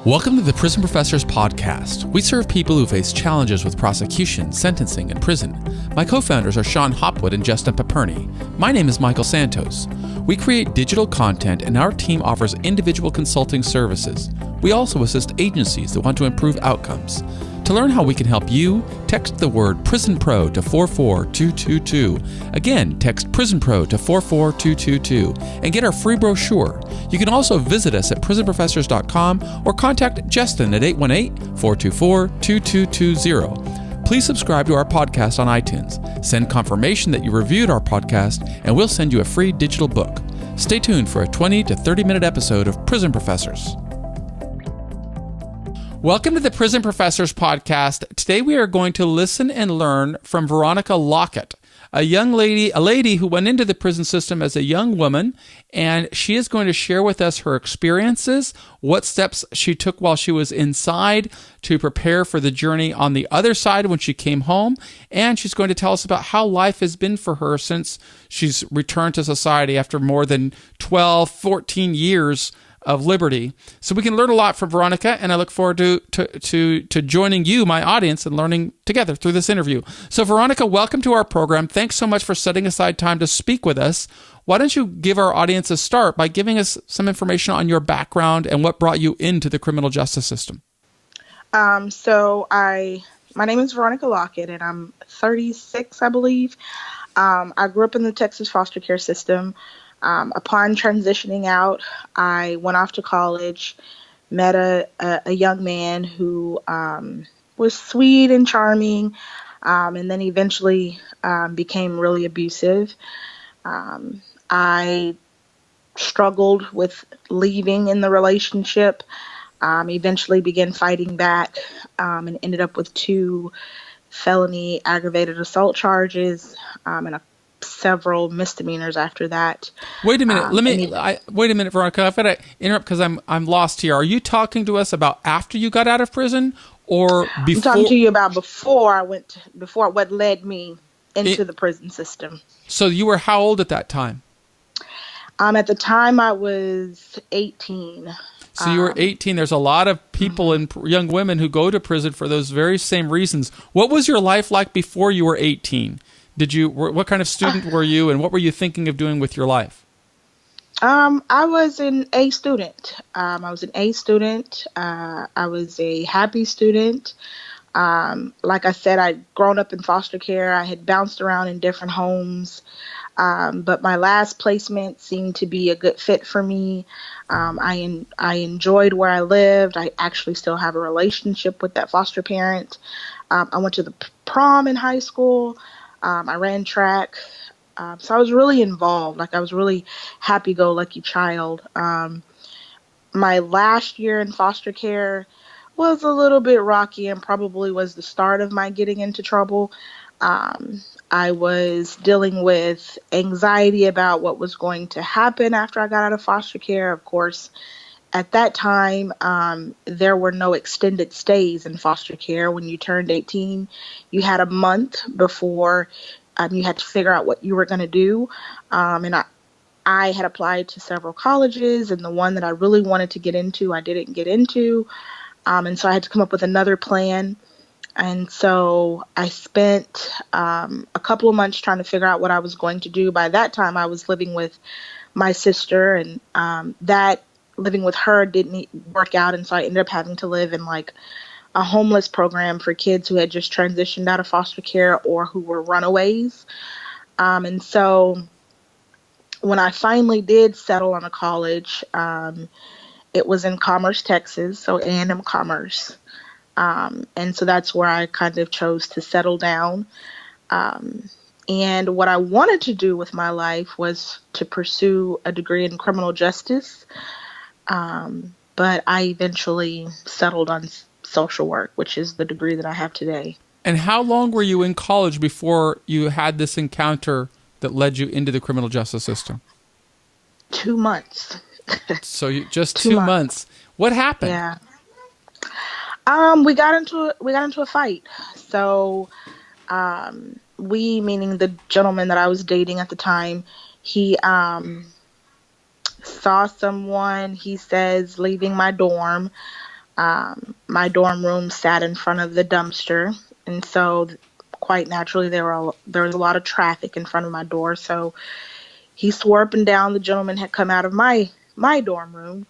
Welcome to the Prison Professors Podcast. We serve people who face challenges with prosecution, sentencing, and prison. My co-founders are Sean Hopwood and Justin Paperny. My name is Michael Santos. We create digital content and our team offers individual consulting services. We also assist agencies that want to improve outcomes. To learn how we can help you, text the word Prison Pro to 44222. Again, text Prison Pro to 44222 and get our free brochure. You can also visit us at prisonprofessors.com or contact Justin at 818-424-2220. Please subscribe to our podcast on iTunes. Send confirmation that you reviewed our podcast and we'll send you a free digital book. Stay tuned for a 20 to 30-minute episode of Prison Professors. Welcome to the Prison Professors Podcast. Today we are going to listen and learn from Veronica Lockett, a lady who went into the prison system as a young woman, and she is going to share with us her experiences, what steps she took while she was inside to prepare for the journey on the other side when she came home, and she's going to tell us about how life has been for her since she's returned to society after more than 12, 14 years of liberty. So we can learn a lot from Veronica, and I look forward to joining you, my audience, and learning together through this interview. So Veronica, welcome to our program. Thanks so much for setting aside time to speak with us. Why don't you give our audience a start by giving us some information on your background and what brought you into the criminal justice system? My name is Veronica Lockett, and I'm 36, I believe. I grew up in the Texas foster care system. Upon transitioning out, I went off to college, met a young man who was sweet and charming, and then eventually became really abusive. I struggled with leaving in the relationship, eventually began fighting back, and ended up with 2 felony aggravated assault charges and several misdemeanors after that. Wait a minute. Wait a minute, Veronica. I've got to interrupt because I'm lost here. Are you talking to us about after you got out of prison or before? I'm talking to you about before what led me into the prison system. So you were how old at that time? At the time I was 18. So you were 18. There's a lot of people and young women who go to prison for those very same reasons. What was your life like before you were 18? What kind of student were you, and what were you thinking of doing with your life? I was an A student. I was a happy student. Like I said, I'd grown up in foster care. I had bounced around in different homes. But my last placement seemed to be a good fit for me. I enjoyed where I lived. I actually still have a relationship with that foster parent. I went to the prom in high school. I ran track. So I was really involved. I was really happy-go-lucky child. My last year in foster care was a little bit rocky and probably was the start of my getting into trouble. I was dealing with anxiety about what was going to happen after I got out of foster care. Of course, at that time, there were no extended stays in foster care. When you turned 18, you had a month before you had to figure out what you were going to do. And I had applied to several colleges, and the one that I really wanted to get into, I didn't get into. And so I had to come up with another plan. And so I spent a couple of months trying to figure out what I was going to do. By that time, I was living with my sister, and that living with her didn't work out, and so I ended up having to live in a homeless program for kids who had just transitioned out of foster care or who were runaways. And so when I finally did settle on a college, it was in Commerce, Texas, so A&M Commerce. And so that's where I kind of chose to settle down. And what I wanted to do with my life was to pursue a degree in criminal justice. But I eventually settled on social work, which is the degree that I have today. And how long were you in college before you had this encounter that led you into the criminal justice system? 2 months. So just 2 months. What happened? Yeah. We got into a fight. So, meaning the gentleman that I was dating at the time, he saw someone, he says, leaving my dorm. My dorm room sat in front of the dumpster, and so quite naturally there was a lot of traffic in front of my door. So he swore up and down the gentleman had come out of my dorm room,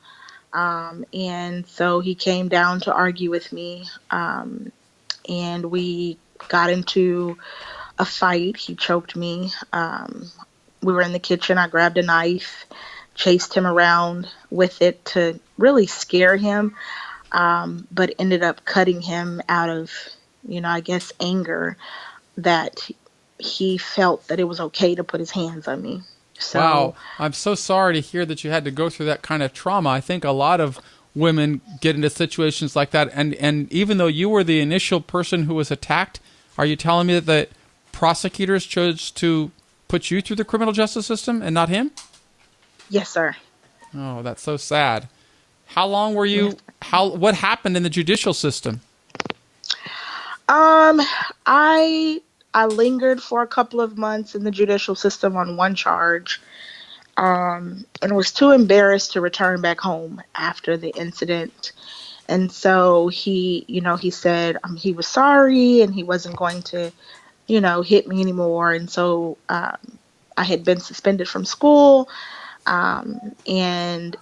and so he came down to argue with me, and we got into a fight. He choked me. We were in the kitchen. I grabbed a knife, chased him around with it to really scare him, but ended up cutting him out of, I guess, anger that he felt that it was okay to put his hands on me. So, wow. I'm so sorry to hear that you had to go through that kind of trauma. I think a lot of women get into situations like that. And even though you were the initial person who was attacked, are you telling me that the prosecutors chose to put you through the criminal justice system and not him? Yes, sir. Oh, that's so sad. How long were you, what happened in the judicial system? I lingered for a couple of months in the judicial system on one charge, and was too embarrassed to return back home after the incident. And so he said he was sorry and he wasn't going to, hit me anymore. And so I had been suspended from school, and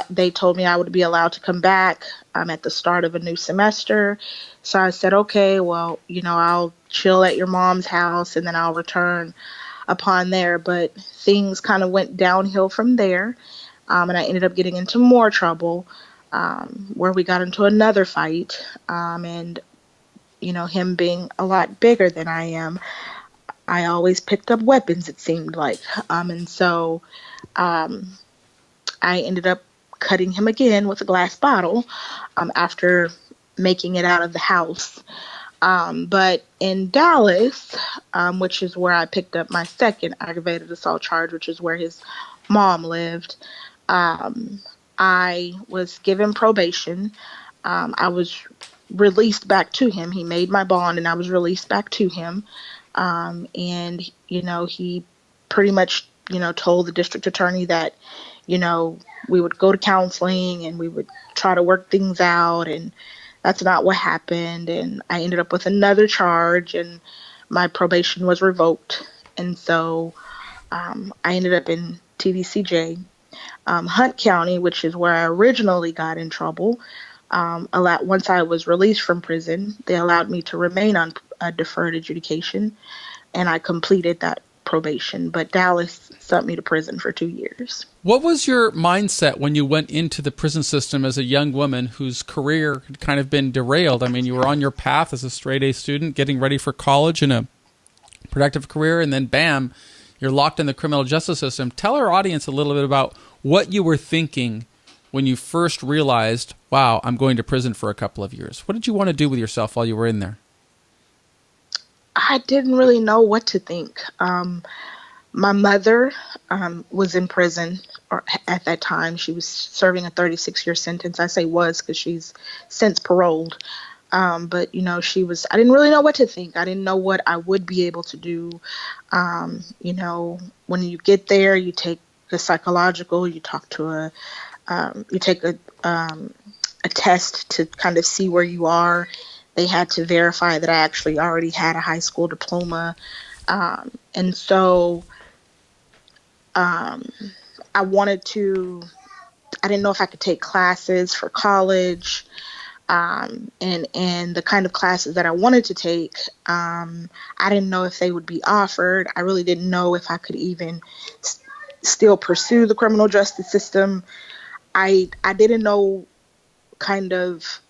they told me I would be allowed to come back at the start of a new semester. So I said, okay, well, I'll chill at your mom's house and then I'll return upon there. But things kind of went downhill from there. And I ended up getting into more trouble, where we got into another fight. And, him being a lot bigger than I am, I always picked up weapons, it seemed like. And so I ended up cutting him again with a glass bottle after making it out of the house. But in Dallas, which is where I picked up my second aggravated assault charge, which is where his mom lived, I was given probation. I was released back to him. He made my bond and I was released back to him. And, he pretty much, told the district attorney that, we would go to counseling and we would try to work things out, and that's not what happened. And I ended up with another charge and my probation was revoked. And so I ended up in TDCJ. Hunt County, which is where I originally got in trouble, once I was released from prison, they allowed me to remain on deferred adjudication, and I completed that probation. But Dallas sent me to prison for 2 years. What was your mindset when you went into the prison system as a young woman whose career had kind of been derailed? I mean, you were on your path as a straight-A student, getting ready for college and a productive career, and then bam, you're locked in the criminal justice system. Tell our audience a little bit about what you were thinking when you first realized, wow, I'm going to prison for a couple of years. What did you want to do with yourself while you were in there? I didn't really know what to think. My mother was in prison, or at that time. She was serving a 36-year sentence. I say was because she's since paroled. But, I didn't really know what to think. I didn't know what I would be able to do. When you get there, you take a psychological, you talk to you take a test to kind of see where you are. They had to verify that I actually already had a high school diploma. And so I didn't know if I could take classes for college. And the kind of classes that I wanted to take, I didn't know if they would be offered. I really didn't know if I could even still pursue the criminal justice system. I didn't know kind of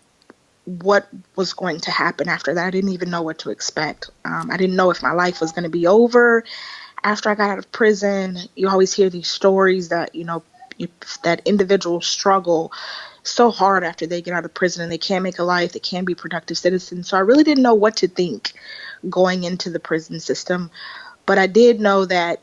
what was going to happen after that. I didn't even know what to expect. I didn't know if my life was going to be over after I got out of prison. You always hear these stories that, that individuals struggle so hard after they get out of prison and they can't make a life, they can't be productive citizens. So I really didn't know what to think going into the prison system. But I did know that,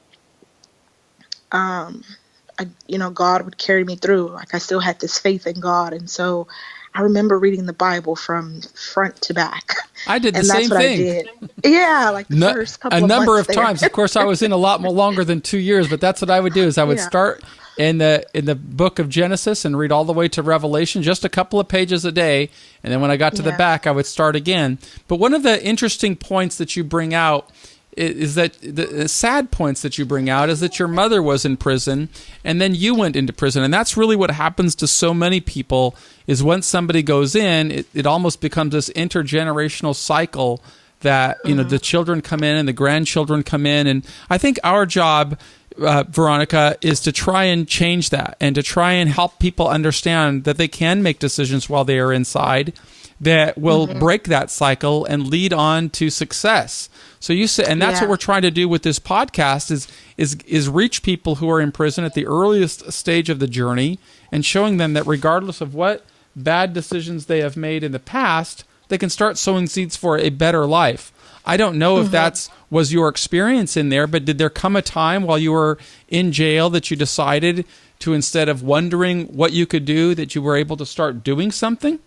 God would carry me through. Like, I still had this faith in God. And so I remember reading the Bible from front to back. I did the same thing. I did. Yeah, like the first couple of months a number of there. times. Of course, I was in a lot more longer than 2 years, but that's what I would do is I would start in the book of Genesis and read all the way to Revelation, just a couple of pages a day. And then when I got to the back, I would start again. But one of the interesting points that you bring out is that the sad points that you bring out is that your mother was in prison and then you went into prison. And that's really what happens to so many people is once somebody goes in, it almost becomes this intergenerational cycle that, you know, the children come in and the grandchildren come in. And I think our job, Veronica, is to try and change that and to try and help people understand that they can make decisions while they are inside that will break that cycle and lead on to success. So you say, and that's what we're trying to do with this podcast is reach people who are in prison at the earliest stage of the journey and showing them that regardless of what bad decisions they have made in the past, they can start sowing seeds for a better life. I don't know if that's was your experience in there, but did there come a time while you were in jail that you decided to, instead of wondering what you could do, that you were able to start doing something?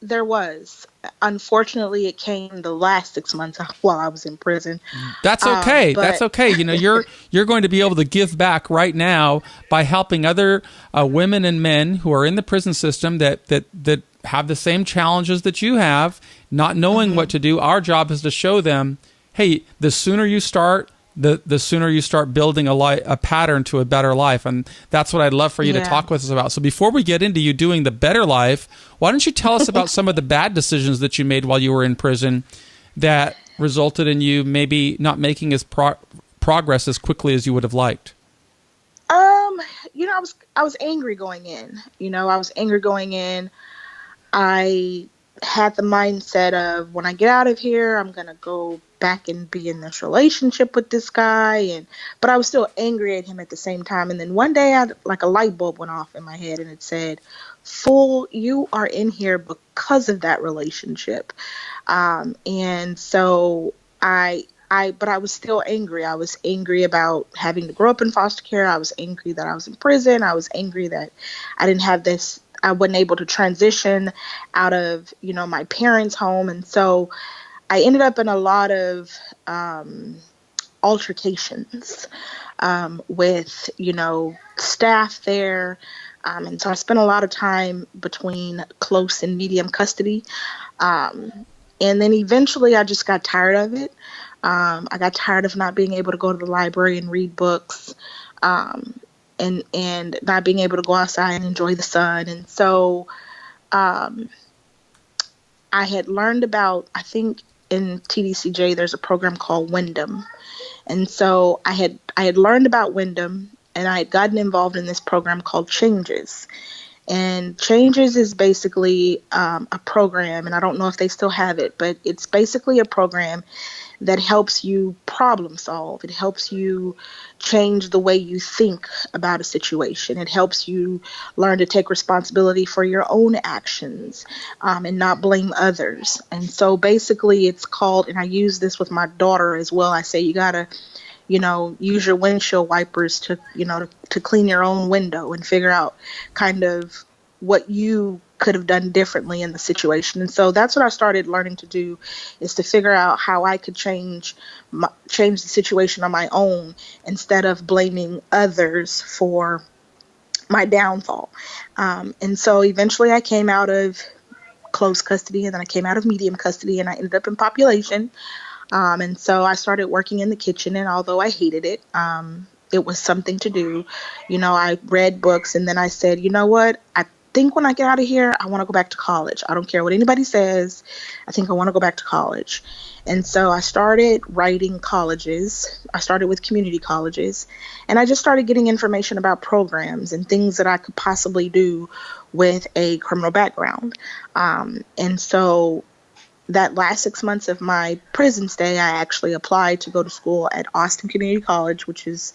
There was. Unfortunately, it came the last 6 months while I was in prison. That's okay. That's okay. You know, you're going to be able to give back right now by helping other women and men who are in the prison system that have the same challenges that you have, not knowing what to do. Our job is to show them, hey, the sooner you start, the sooner you start building a pattern to a better life. And that's what I'd love for you to talk with us about. So before we get into you doing the better life, why don't you tell us about some of the bad decisions that you made while you were in prison that resulted in you maybe not making as progress as quickly as you would have liked? You know, I was angry going in. I had the mindset of, when I get out of here, I'm going to go back and be in this relationship with this guy. But I was still angry at him at the same time. And then one day, like a light bulb went off in my head and it said, "Fool, you are in here because of that relationship." And so but I was still angry. I was angry about having to grow up in foster care. I was angry that I was in prison. I was angry that I wasn't able to transition out of, my parents' home. And so I ended up in a lot of altercations with, staff there. And so I spent a lot of time between close and medium custody. And then eventually I just got tired of it. I got tired of not being able to go to the library and read books. And not being able to go outside and enjoy the sun. And so I had learned about, I think in TDCJ, there's a program called Wyndham. And so I had learned about Wyndham, and I had gotten involved in this program called Changes. And Changes is basically a program, and I don't know if they still have it, but it's basically a program that helps you problem solve. It helps you change the way you think about a situation. It helps you learn to take responsibility for your own actions and not blame others. And so basically it's called, and I use this with my daughter as well, I say you gotta, use your windshield wipers to clean your own window and figure out kind of what you could have done differently in the situation. And so that's what I started learning to do, is to figure out how I could change the situation on my own instead of blaming others for my downfall. And so eventually I came out of close custody, and then I came out of medium custody, and I ended up in population. And so I started working in the kitchen, and although I hated it, it was something to do. I read books, and then I said, you know what? I think when I get out of here, I want to go back to college. I don't care what anybody says. I think I want to go back to college. And so I started writing colleges. I started with community colleges, and I just started getting information about programs and things that I could possibly do with a criminal background. And so that last 6 months of my prison stay, I actually applied to go to school at Austin Community College, which is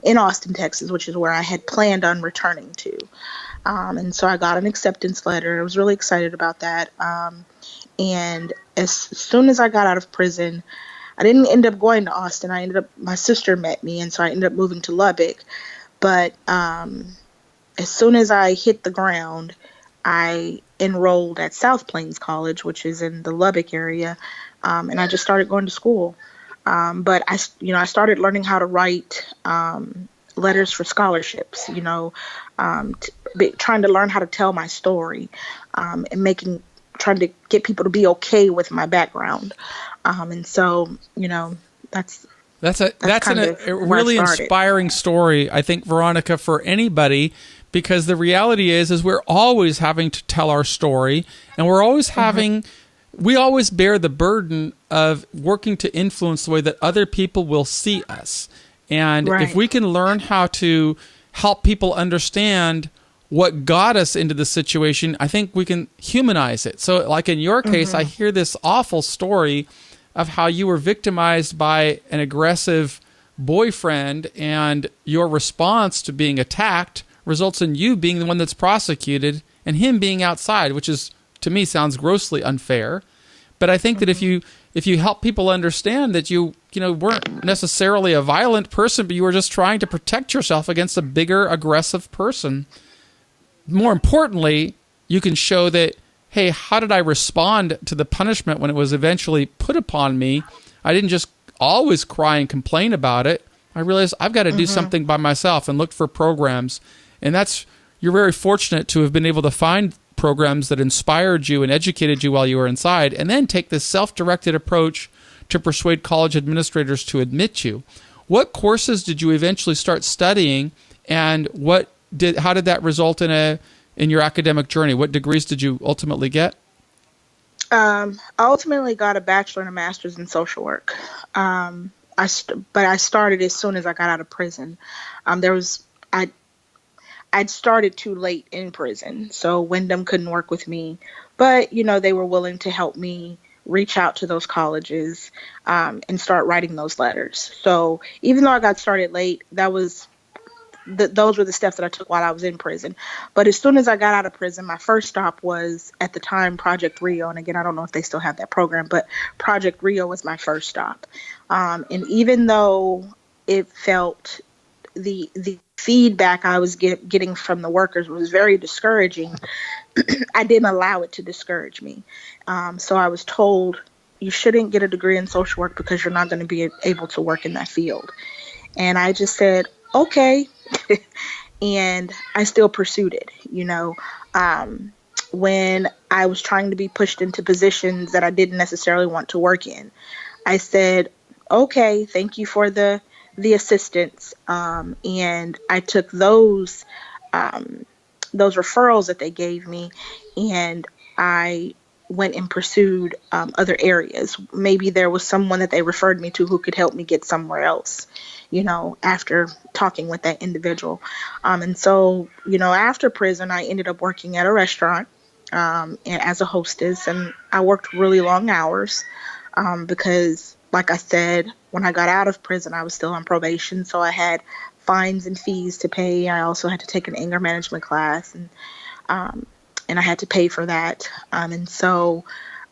in Austin, Texas, which is where I had planned on returning to. And so I got an acceptance letter. I was really excited about that. And as soon as I got out of prison, I didn't end up going to Austin. My sister met me, and so I ended up moving to Lubbock. But as soon as I hit the ground, I enrolled at South Plains College, which is in the Lubbock area, and I just started going to school. But I started learning how to write letters for scholarships, trying to learn how to tell my story, and trying to get people to be okay with my background. And so, that's a really inspiring story, I think, Veronica, for anybody, because the reality is we're always having to tell our story, and we're always we always bear the burden of working to influence the way that other people will see us. And if we can learn how to help people understand what got us into the situation, I think we can humanize it. So like in your case, I hear this awful story of how you were victimized by an aggressive boyfriend, and your response to being attacked results in you being the one that's prosecuted and him being outside, which is, to me, sounds grossly unfair. But I think that if you help people understand that you weren't necessarily a violent person, but you were just trying to protect yourself against a bigger, aggressive person, more importantly, you can show that, hey, how did I respond to the punishment when it was eventually put upon me? I didn't just always cry and complain about it. I realized I've got to do something by myself, and looked for programs. And you're very fortunate to have been able to find programs that inspired you and educated you while you were inside, and then take this self-directed approach to persuade college administrators to admit you. What courses did you eventually start studying, and how did that result in your academic journey? What degrees did you ultimately get? I ultimately got a bachelor and a master's in social work. But I started as soon as I got out of prison. I'd started too late in prison, so Wyndham couldn't work with me. But, they were willing to help me reach out to those colleges and start writing those letters. So even though I got started late, those were the steps that I took while I was in prison. But as soon as I got out of prison, my first stop was, at the time, Project Rio. And again, I don't know if they still have that program, but Project Rio was my first stop. And even though it felt the feedback I was getting from the workers was very discouraging, I didn't allow it to discourage me. So I was told, you shouldn't get a degree in social work because you're not going to be able to work in that field. And I just said, okay. And I still pursued it. When I was trying to be pushed into positions that I didn't necessarily want to work in, I said, okay, thank you for the assistance. And I took those referrals that they gave me, and I went and pursued other areas. Maybe there was someone that they referred me to who could help me get somewhere else, after talking with that individual. And so, after prison, I ended up working at a restaurant and as a hostess, and I worked really long hours because, like I said, when I got out of prison, I was still on probation, so I had fines and fees to pay. I also had to take an anger management class, and I had to pay for that. And so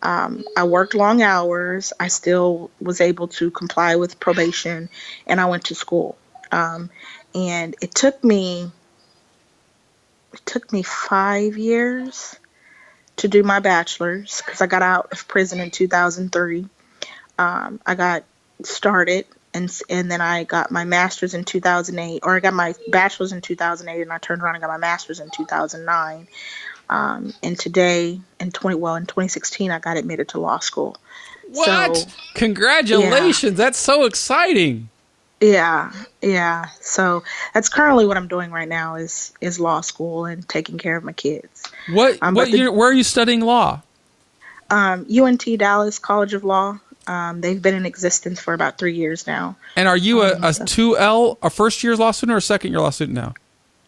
I worked long hours. I still was able to comply with probation, and I went to school. And it took me 5 years to do my bachelor's, because I got out of prison in 2003. I got started, and then I got my master's in 2008, or I got my bachelor's in 2008, and I turned around and got my master's in 2009. And today, in 2016, I got admitted to law school. What? So, congratulations! Yeah. That's so exciting. Yeah. So that's currently what I'm doing right now is law school and taking care of my kids. Where are you studying law? UNT Dallas College of Law. They've been in existence for about 3 years now. And are you a 2L, a first-year law student, or a second-year law student now?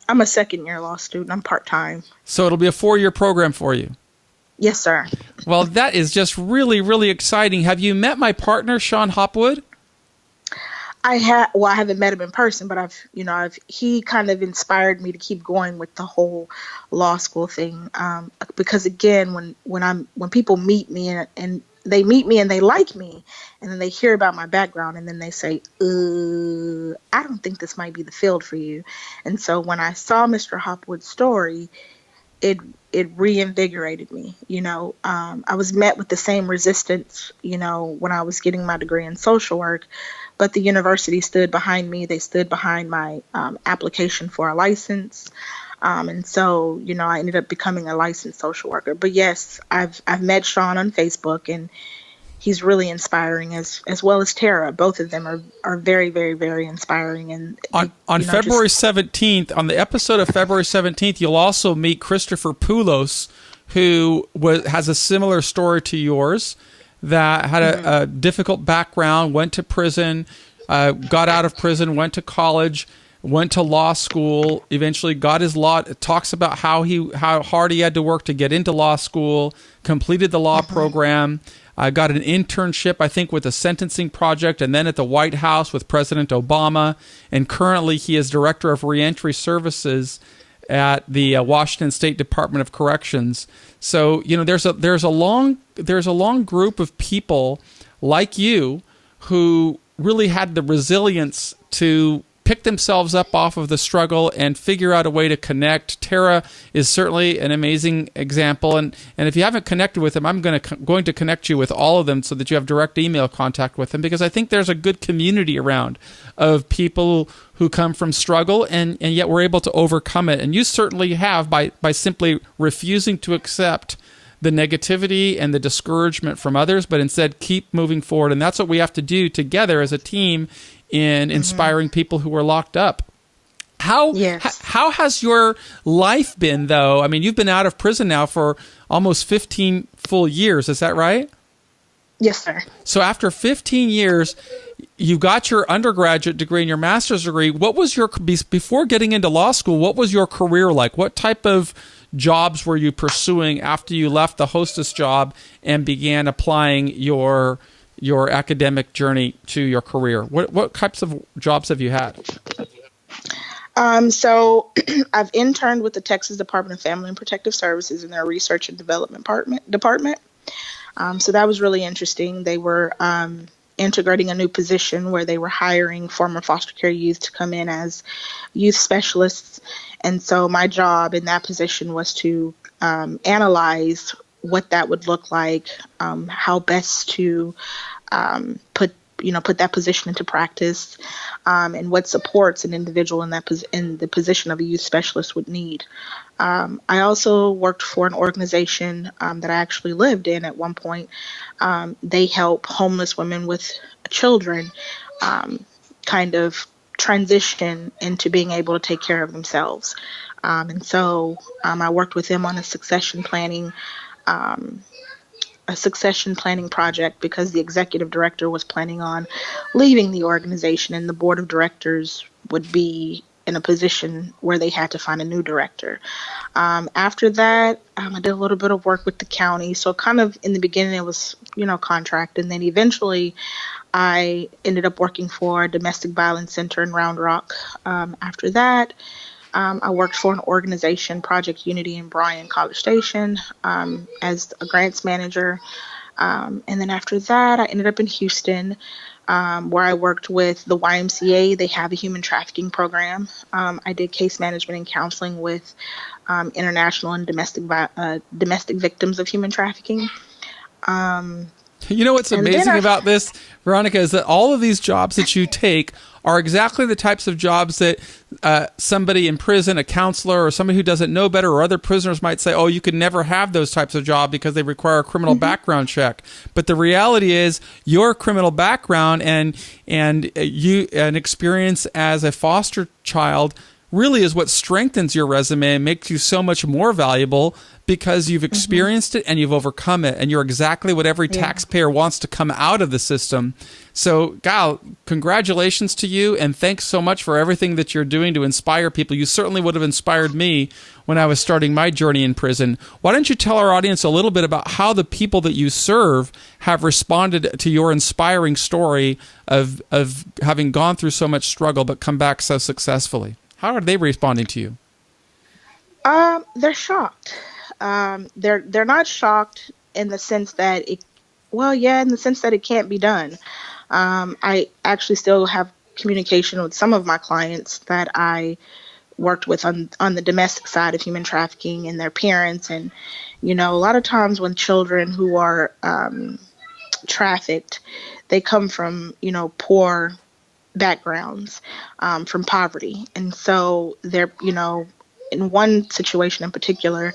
I'm a second-year law student. I'm part-time. So it'll be a 4-year program for you? Yes, sir. Well, that is just really, really exciting. Have you met my partner, Sean Hopwood? I haven't met him in person, but he kind of inspired me to keep going with the whole law school thing. Because again, when people meet me and they meet me and they like me, and then they hear about my background, and then they say, I don't think this might be the field for you. And so when I saw Mr. Hopwood's story, it it reinvigorated me. I was met with the same resistance, when I was getting my degree in social work, but the university stood behind me. They stood behind my application for a license. And so, I ended up becoming a licensed social worker. But yes, I've met Sean on Facebook, and he's really inspiring, as well as Tara. Both of them are very, very, very inspiring. And on February 17th, on the episode of February 17th, you'll also meet Christopher Poulos, who has a similar story to yours, that had a difficult background, went to prison, got out of prison, went to college, went to law school, eventually got his law. It talks about how hard he had to work to get into law school, completed the law program, got an internship, I think, with a sentencing project, and then at the White House with President Obama. And currently he is director of reentry services at the Washington State Department of Corrections. So, there's a long group of people like you who really had the resilience to pick themselves up off of the struggle and figure out a way to connect. Tara is certainly an amazing example, and if you haven't connected with them, I'm going to connect you with all of them so that you have direct email contact with them, because I think there's a good community around of people who come from struggle and yet we're able to overcome it. And you certainly have by simply refusing to accept the negativity and the discouragement from others, but instead keep moving forward. And that's what we have to do together as a team in inspiring people who are locked up. How has your life been, though? I mean, you've been out of prison now for almost 15 full years. Is that right? Yes, sir. So after 15 years, you got your undergraduate degree and your master's degree. What was before getting into law school, what was your career like? What type of jobs were you pursuing after you left the hostess job and began applying your academic journey to your career? What types of jobs have you had? So I've interned with the Texas Department of Family and Protective Services in their research and development department. So that was really interesting. They were integrating a new position where they were hiring former foster care youth to come in as youth specialists. And so my job in that position was to analyze what that would look like, how best to put that position into practice, and what supports an individual in the position of a youth specialist would need. I also worked for an organization that I actually lived in at one point. They help homeless women with children kind of transition into being able to take care of themselves. And so I worked with them on a succession planning project, because the executive director was planning on leaving the organization, and the board of directors would be in a position where they had to find a new director. After that, I did a little bit of work with the county. So kind of in the beginning, it was, contract. And then eventually I ended up working for a domestic violence center in Round Rock. After that, I worked for an organization, Project Unity in Bryan, College Station, as a grants manager. And then after that, I ended up in Houston, where I worked with the YMCA. They have a human trafficking program. I did case management and counseling with international and domestic victims of human trafficking. You know what's amazing about this, Veronica, is that all of these jobs that you take are exactly the types of jobs that somebody in prison, a counselor, or somebody who doesn't know better, or other prisoners might say, oh, you could never have those types of jobs because they require a criminal background check. But the reality is your criminal background and an experience as a foster child really is what strengthens your resume and makes you so much more valuable, because you've experienced it and you've overcome it, and you're exactly what every taxpayer wants to come out of the system. So, Gal, congratulations to you, and thanks so much for everything that you're doing to inspire people. You certainly would have inspired me when I was starting my journey in prison. Why don't you tell our audience a little bit about how the people that you serve have responded to your inspiring story of having gone through so much struggle but come back so successfully? How are they responding to you? They're shocked. They're not shocked in the sense that in the sense that it can't be done. I actually still have communication with some of my clients that I worked with on the domestic side of human trafficking and their parents. And, a lot of times when children who are trafficked, they come from, poor backgrounds, from poverty. And so they're, in one situation in particular,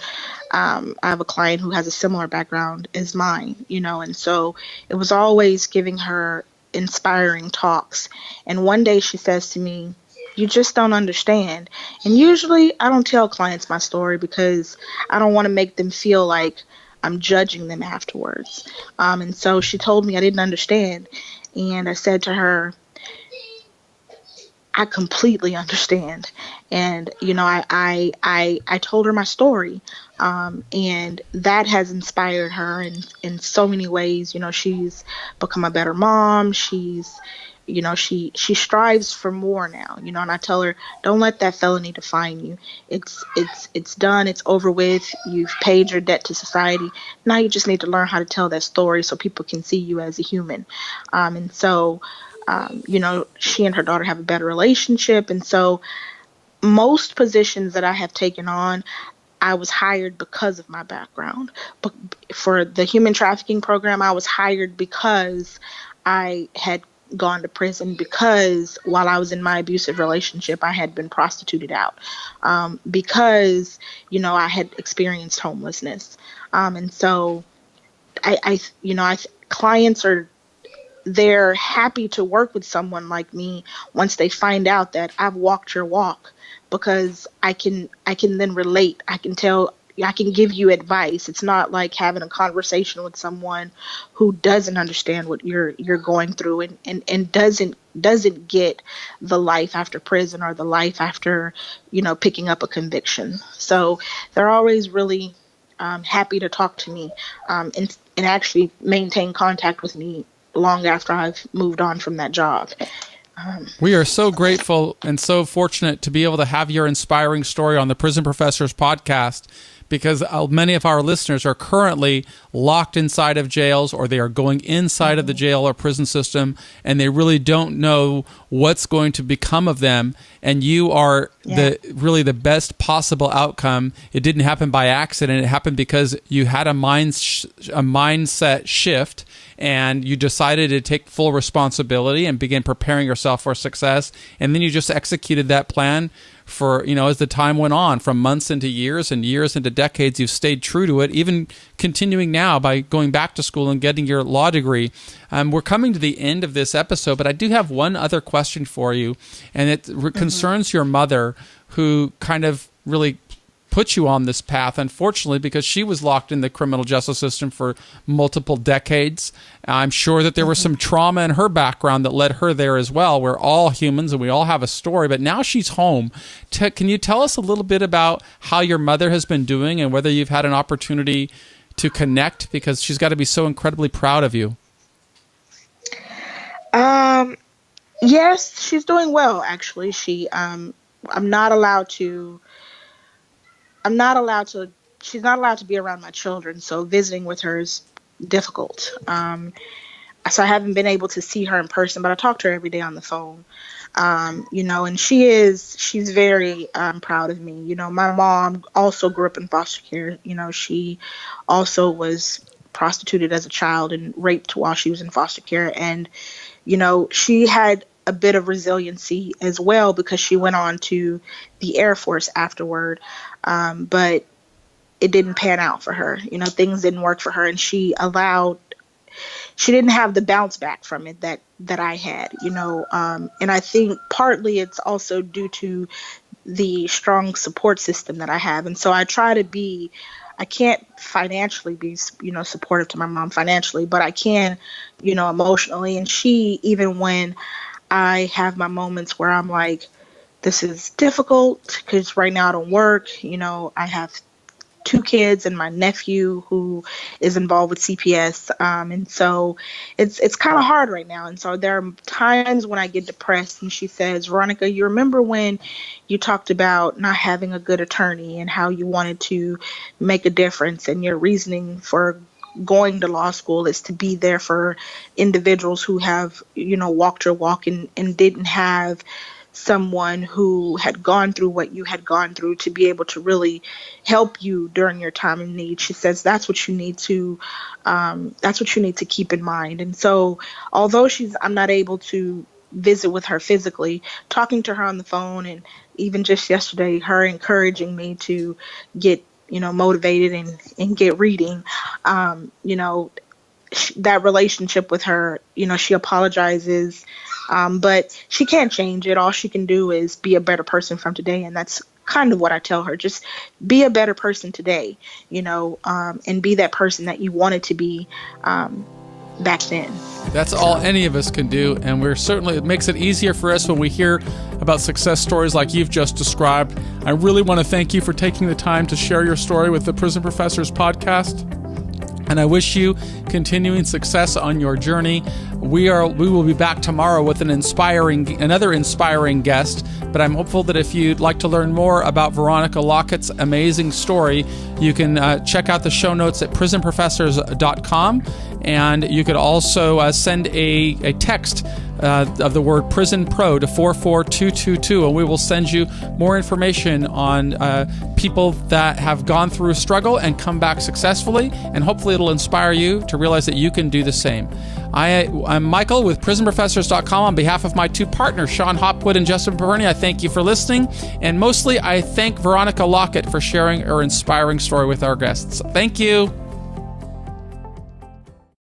I have a client who has a similar background as mine, and so it was always giving her inspiring talks. And one day she says to me, "You just don't understand." And usually I don't tell clients my story because I don't want to make them feel like I'm judging them afterwards. And so she told me I didn't understand. And I said to her, "I completely understand." And, I told her my story. And that has inspired her in so many ways. She's become a better mom. She strives for more now, and I tell her, don't let that felony define you. It's done. It's over with. You've paid your debt to society. Now you just need to learn how to tell that story so people can see you as a human. And so, she and her daughter have a better relationship. And so most positions that I have taken on, I was hired because of my background. But for the human trafficking program, I was hired because I had gone to prison, because while I was in my abusive relationship, I had been prostituted out, because, I had experienced homelessness. And so clients they're happy to work with someone like me once they find out that I've walked your walk, because I can then relate. I can give you advice. It's not like having a conversation with someone who doesn't understand what you're going through and doesn't get the life after prison or the life after, picking up a conviction. So they're always really happy to talk to me, and actually maintain contact with me long after I've moved on from that job. We are so grateful and so fortunate to be able to have your inspiring story on the Prison Professors podcast, because many of our listeners are currently locked inside of jails, or they are going inside of the jail or prison system, and they really don't know what's going to become of them. And you are really the best possible outcome. It didn't happen by accident. It happened because you had a mindset shift, and you decided to take full responsibility and begin preparing yourself for success. And then you just executed that plan for, as the time went on, from months into years and years into decades. You've stayed true to it, even continuing now by going back to school and getting your law degree. We're coming to the end of this episode, but I do have one other question for you, and it concerns your mother, who kind of really put you on this path, unfortunately, because she was locked in the criminal justice system for multiple decades. I'm sure that there was some trauma in her background that led her there as well. We're all humans and we all have a story, but now she's home. Can you tell us a little bit about how your mother has been doing and whether you've had an opportunity to connect, because she's got to be so incredibly proud of you? Yes, she's doing well, actually. She's not allowed to be around my children, so visiting with her is difficult. So I haven't been able to see her in person, but I talk to her every day on the phone. And she's very proud of me. My mom also grew up in foster care. She also was prostituted as a child and raped while she was in foster care. And, she had a bit of resiliency as well, because she went on to the Air Force afterward. But it didn't pan out for her. Things didn't work for her, and she didn't have the bounce back from it that I had, and I think partly it's also due to the strong support system that I have. And so I can't financially be, supportive to my mom financially, but I can, emotionally. And she, even when I have my moments where I'm like, this is difficult because right now I don't work, I have 2 kids and my nephew who is involved with CPS. And so it's kind of hard right now. And so there are times when I get depressed, and she says, "Veronica, you remember when you talked about not having a good attorney and how you wanted to make a difference, and your reasoning for going to law school is to be there for individuals who have, walked your walk and didn't have someone who had gone through what you had gone through to be able to really help you during your time of need. She says that's what you need to keep in mind. And so although I'm not able to visit with her physically, talking to her on the phone, and even just yesterday, her encouraging me to get, motivated and get reading, that relationship with her, she apologizes, but she can't change it. All she can do is be a better person from today. And that's kind of what I tell her. Just be a better person today, and be that person that you wanted to be back then. That's all any of us can do, and it makes it easier for us when we hear about success stories like you've just described. I really want to thank you for taking the time to share your story with the Prison Professors podcast, and I wish you continuing success on your journey. We will be back tomorrow with another inspiring guest, but I'm hopeful that if you'd like to learn more about Veronica Lockett's amazing story, you can check out the show notes at prisonprofessors.com, and you could also send a text of the word Prison Pro to 44222, and we will send you more information on people that have gone through a struggle and come back successfully, and hopefully it'll inspire you to realize that you can do the same. I'm Michael with prisonprofessors.com. On behalf of my two partners, Sean Hopwood and Justin Perverni, I thank you for listening, and mostly I thank Veronica Lockett for sharing her inspiring story with our guests. Thank you.